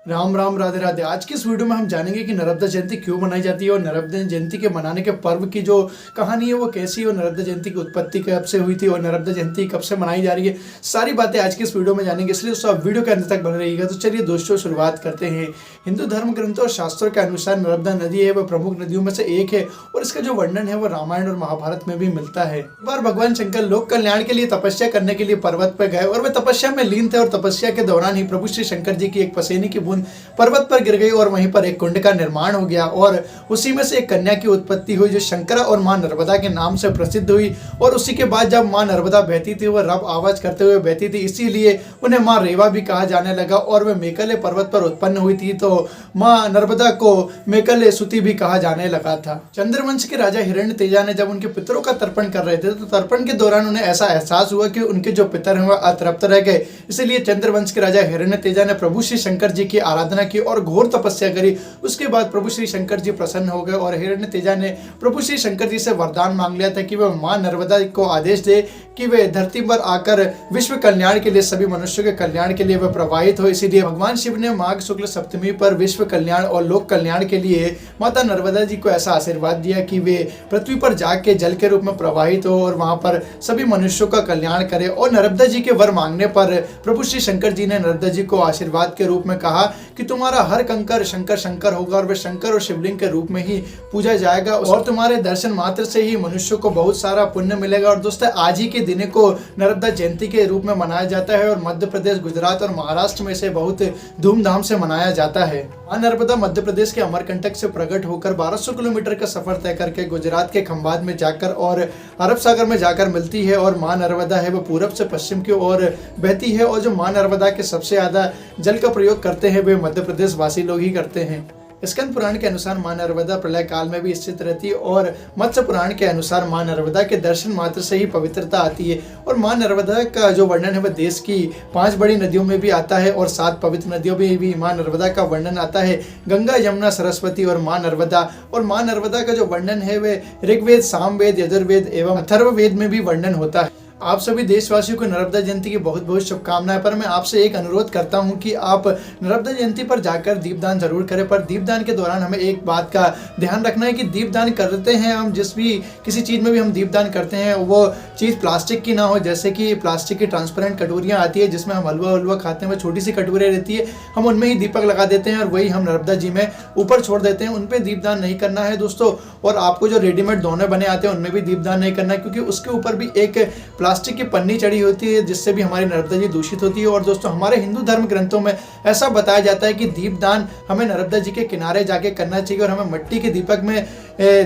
राम राम राधे राधे। आज की इस वीडियो में हम जानेंगे कि नर्मदा जयंती क्यों मनाई जाती है और नर्मदा जयंती के मनाने के पर्व की जो कहानी है वो कैसी है और नर्मदा जयंती की उत्पत्ति कब से हुई थी और नर्मदा जयंती कब से मनाई जा रही है। सारी बातें आज की इस वीडियो में जानेंगे, इसलिए दोस्तों आप वीडियो के अंत तक बने रहिएगा। तो चलिए दोस्तों शुरुआत करते हैं। हिंदू धर्म ग्रंथों और शास्त्रों के अनुसार नर्मदा नदी है वह प्रमुख नदियों में से एक है और इसका जो वर्णन है वो रामायण और महाभारत में भी मिलता है। एक बार भगवान शंकर लोक कल्याण के लिए तपस्या करने के लिए पर्वत पर गए और वे तपस्या में लीन थे और तपस्या के दौरान ही प्रभु श्री शंकर जी की एक पसेनी की बूंद पर्वत पर गिर गई और वहीं पर एक कुंड का निर्माण हो गया और उसी में से एक कन्या की उत्पत्ति हुई जो शंकरा और मां नर्मदा के नाम से प्रसिद्ध हुई। और उसी के बाद जब मां नर्मदा बहती थी वह रब आवाज करते हुए बहती थी, इसीलिए उन्हें मां रेवा भी कहा जाने लगा। और वह मेकले पर्वत पर उत्पन्न हुई थी तो मां नर्मदा को मेकले सुती भी कहा जाने लगा था। चंद्रवंश के राजा हिरण्यतेजा ने जब उनके पितरों का तर्पण कर रहे थे तो तर्पण के दौरान उन्हें ऐसा एहसास हुआ कि उनके जो पितर हैं वह अतृप्त रह गए। इसलिए चंद्रवंश के राजा हिरण्यतेजा ने प्रभु श्री शंकर जी की आराधना की और घोर तपस्या करी। उसके बाद प्रभु श्री शंकर जी प्रसन्न हो गए और हिरण्यतेजा ने प्रभु श्री शंकर जी से वरदान मांग लिया था कि वह मां नर्मदा को आदेश दे कि वे धरती पर आकर विश्व कल्याण के लिए, सभी मनुष्यों के कल्याण के लिए वह प्रवाहित हो। इसीलिए भगवान शिव ने माघ शुक्ल सप्तमी पर विश्व कल्याण और लोक कल्याण के लिए माता नर्मदा जी को ऐसा आशीर्वाद दिया कि वे पृथ्वी पर जाके जल के रूप में प्रवाहित हो और वहां पर सभी मनुष्यों का कल्याण करे। और नर्मदा जी के वर मांगने पर प्रभु श्री शंकर जी ने नर्मदा जी को आशीर्वाद के रूप में कहा कि तुम्हारा हर कंकर शंकर शंकर होगा और वह शंकर और शिवलिंग के रूप में ही पूजा जाएगा और तुम्हारे दर्शन मात्र से ही मनुष्यों को बहुत सारा पुण्य मिलेगा। और दोस्तों आज ही के दिन को नर्मदा जयंती के रूप में मनाया जाता है और मध्य प्रदेश, गुजरात और महाराष्ट्र में इसे बहुत धूमधाम से मनाया जाता है। मां नर्मदा मध्य प्रदेश के अमरकंटक से प्रकट होकर 1200 किलोमीटर का सफर तय करके गुजरात के खंभात में जाकर और अरब सागर में जाकर मिलती है। और मां नर्मदा है वो पूरब से पश्चिम की ओर बहती है और जो मां नर्मदा के सबसे ज्यादा जल का प्रयोग करते हैं वे मध्य प्रदेश वासी लोग ही करते हैं। स्कंद पुराण के अनुसार मां नर्मदा प्रलय काल में भी स्थित रहती है और मत्स्य पुराण के अनुसार मां नर्मदा के दर्शन मात्र से ही पवित्रता आती है। और मां नर्मदा का जो वर्णन है वह देश की 5 बड़ी नदियों में भी आता है और 7 पवित्र नदियों में भी मां नर्मदा का वर्णन आता है, गंगा, यमुना, सरस्वती और मां नर्मदा। और मां नर्मदा का जो वर्णन है वह ऋग्वेद, सामवेद, यजुर्वेद एवं अथर्ववेद में भी वर्णन होता है। आप सभी देशवासियों को नर्मदा जयंती की बहुत बहुत शुभकामनाएं। पर मैं आपसे एक अनुरोध करता हूं कि आप नर्मदा जयंती पर जाकर दीपदान जरूर करें, पर दीपदान के दौरान हमें एक बात का ध्यान रखना है कि दीपदान करते हैं हम जिस भी किसी चीज़ में भी हम दीपदान करते हैं वो चीज़ प्लास्टिक की ना हो। जैसे कि प्लास्टिक की ट्रांसपेरेंट कटोरियाँ आती है जिसमें हम हलवा खाते हैं, वो छोटी सी कटोरियाँ रहती है, हम उनमें ही दीपक लगा देते हैं और वही हम नर्मदा जी में ऊपर छोड़ देते हैं। उन पर दीपदान नहीं करना है दोस्तों। और आपको जो रेडीमेड दोने बने आते हैं उनमें भी दीपदान नहीं करना है क्योंकि उसके ऊपर भी एक प्लास्टिक की पन्नी चढ़ी होती है जिससे भी हमारी नर्मदा जी दूषित होती है। और दोस्तों हमारे हिंदू धर्म ग्रंथों में ऐसा बताया जाता है कि दीपदान हमें नर्मदा जी के किनारे जाके करना चाहिए और हमें मिट्टी के दीपक में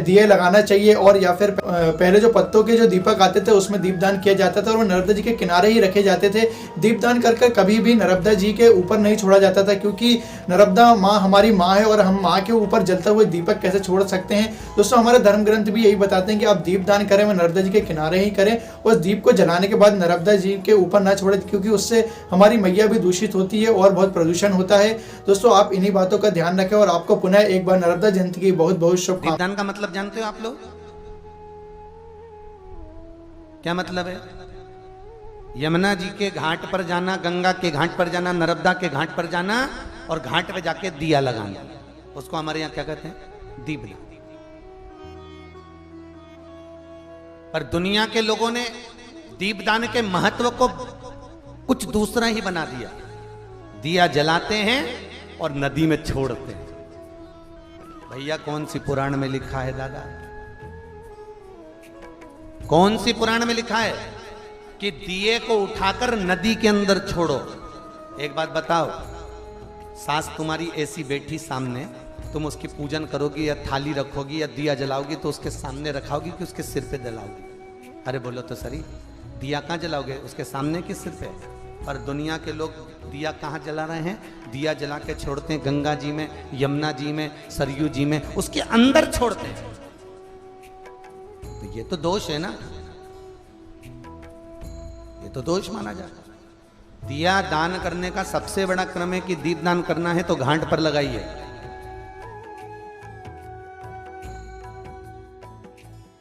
दिए लगाना चाहिए। और या फिर पहले जो पत्तों के जो दीपक आते थे उसमें दीपदान किया जाता था और वो नर्मदा जी के किनारे ही रखे जाते थे। दीपदान कर कभी भी नर्मदा जी के ऊपर नहीं छोड़ा जाता था क्योंकि नर्मदा माँ हमारी माँ है और हम माँ के ऊपर जलता हुए दीपक कैसे छोड़ सकते हैं। दोस्तों हमारे धर्म ग्रंथ भी यही बताते हैं कि आप दीपदान करें वह नर्मदा जी के किनारे ही करें। उस दीप को जलाने के बाद नर्मदा जी के ऊपर ना छोड़े क्योंकि उससे हमारी मैया भी दूषित होती है और बहुत प्रदूषण होता है। दोस्तों आप इन्हीं बातों का ध्यान रखें और आपको पुनः एक बार नर्मदा जयंती की बहुत बहुत शुभकामनाएं। दीपदान का मतलब जानते हो आप लोग क्या मतलब है? यमुना जी के घाट पर जाना, गंगा के घाट पर जाना, नर्मदा के घाट पर जाना और घाट पे जाके दिया लगाना, उसको हमारे यहाँ क्या कहते हैं? दीपदान। पर दुनिया के लोगों ने दीपदान के महत्व को कुछ दूसरा ही बना दिया। दिया जलाते हैं और नदी में छोड़ते हैं। भैया कौन सी पुराण में लिखा है दादा? कौन सी पुराण में लिखा है कि दिए को उठाकर नदी के अंदर छोड़ो? एक बात बताओ, सास तुम्हारी ऐसी बैठी सामने, तुम उसकी पूजन करोगी या थाली रखोगी या दिया जलाओगी तो उसके सामने रखाओगी कि उसके सिर पे जलाओगी? अरे बोलो तो सही, दिया कहाँ जलाओगे? उसके सामने कि सिर पे? पर दुनिया के लोग दिया कहाँ जला रहे हैं? दिया जला के छोड़ते हैं गंगा जी में, यमुना जी में, सरयू जी में, उसके अंदर छोड़ते हैं। तो ये तो दोष है ना, ये तो दोष माना जाता है। दिया दान करने का सबसे बड़ा क्रम है कि दीप दान करना है तो घाट पर लगाइए।